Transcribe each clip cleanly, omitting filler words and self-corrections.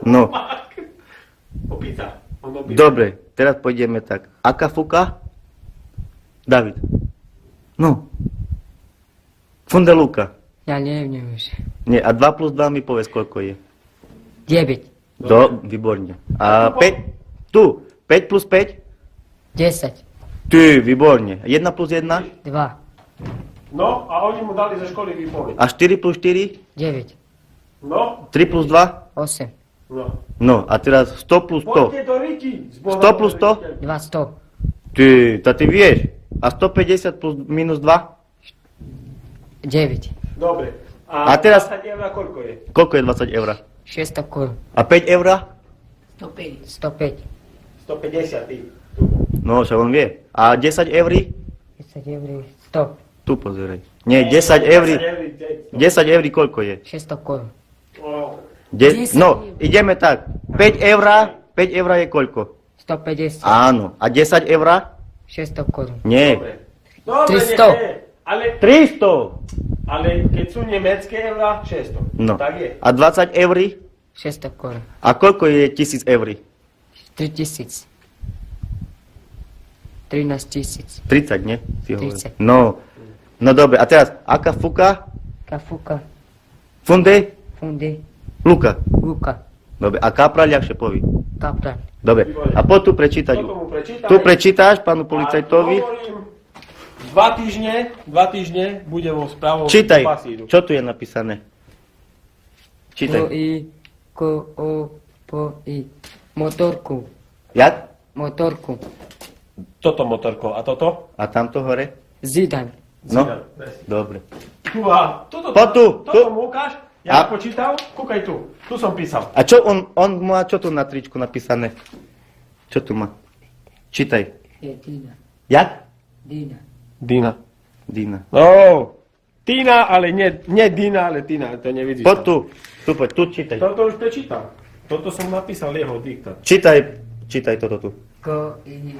No. Opica. Dobre, teraz pôjdeme tak. Aká fuka? David. No. Fundeluka. Ja neviem už. Nie, a 2 plus 2 mi povedz, koľko je. 9. Výborne. A 5? Tu. 5 plus 5? 10. Ty, výborne. 1 plus 1? 2. No, a oni mu dali zo školy výpoveď. A 4 plus 4? 9. No, 3 plus 2? 8. no. No, a teraz 100 plus 100. Poďte do Riti. 100 plus 100? 200. Ty, to ty vieš. A 150 plus minus 2? 9. Dobre. A teraz- 20 eur koľko je? Koľko je 20 eur? 600 korun. A 5 eur? 105. 150 ty. No, však on vie. A 10 eur? 10 eur. 100. Tu pozeraj. Nie, 10 eur. 10 eur koľko je? 600 korun. No, ideme tak. 5 eur je koľko? 150. Áno. A 10 eur? 600 korun. Nie. Dobre, 300. Ale 300. keď sú nemecké eurá, 600. No. Tak je. A 20 eur? 600 korun. A koľko je 1000 eur? 3000. 13 000. 30, nie? Si hovoril. 30. No. No dobre, a teraz, aká fuka? Kafuka. Funde? Funde. Luka. Luka. Dobre, a kapra ľahšie poví. Kaplan. Dobre, a poď tu prečítať. Toto mu prečítaj. Tu prečítaš pánu A policajtovi. hovorím, 2 týždne bude vo správou Čítaj, pasíru. čo tu je napísané? Čítaj. Po i. Motorku. Jak? Motorku. Toto motorko. A toto? A tamto hore? Zidan. No, dobre. Tu a toto. Poď tu, Toto tu. mu ukáž. Ja A- počítal. Kúkaj tu. Tu som písal. A čo on má čo tu na tričku napísané? Čo tu má? Čítaj. Je Dina. Jak? Dina. Dina. Dina. No. Tina, ale nie Dina, ale Tina. To nevidíš. Poď tu. Tu poď, tu čítaj. Toto už prečítal. Toto som napísal jeho diktát. Čítaj toto tu. Ko i.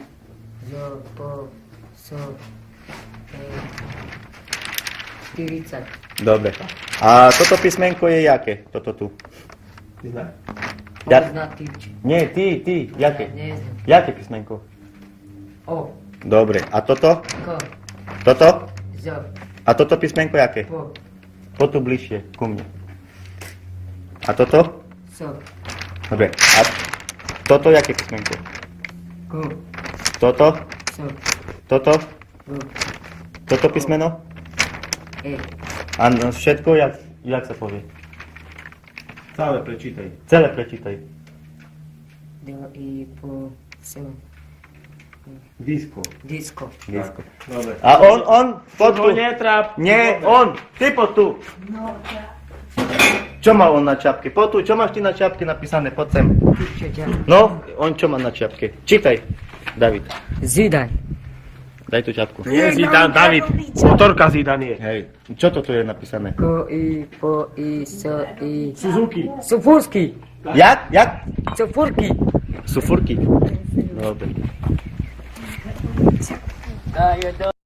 Zo po. So. 40. Dobre. A toto písmenko je jaké? Toto tu. Dina. Ja- Pozná tyč. Nie, ty. Jaké? Ne znam. Jaké písmenko? O. Dobre. A toto? Ko. Toto? Zo. A toto písmenko jaké? Po. Poď tu bližšie, ku mne. A toto? So. Dobre. A toto jaké písmenko? Ko. Toto? So. Toto? Ro. Toto písmeno? E. A všetko, jak sa povie? Celé prečítaj. Celé prečítaj. Do i po. So. Disko. Disko. Disko. Dobre. A on, poď tu. To netráp. Nie, on, ty poď tu. Čo má on na čapke? Poď tu, čo máš ty na čapke napísané? Poď sem. No, on čo má na čapke? Čítaj, David. Zidan. Daj tú čapku. Nie Zidane, David. Motorka Zidane je. Hej, čo to tu je napísané? Ko i po i so i. Suzuki. Sufurski. Jak? Sufurki. Sufurky. Dobre. A je do.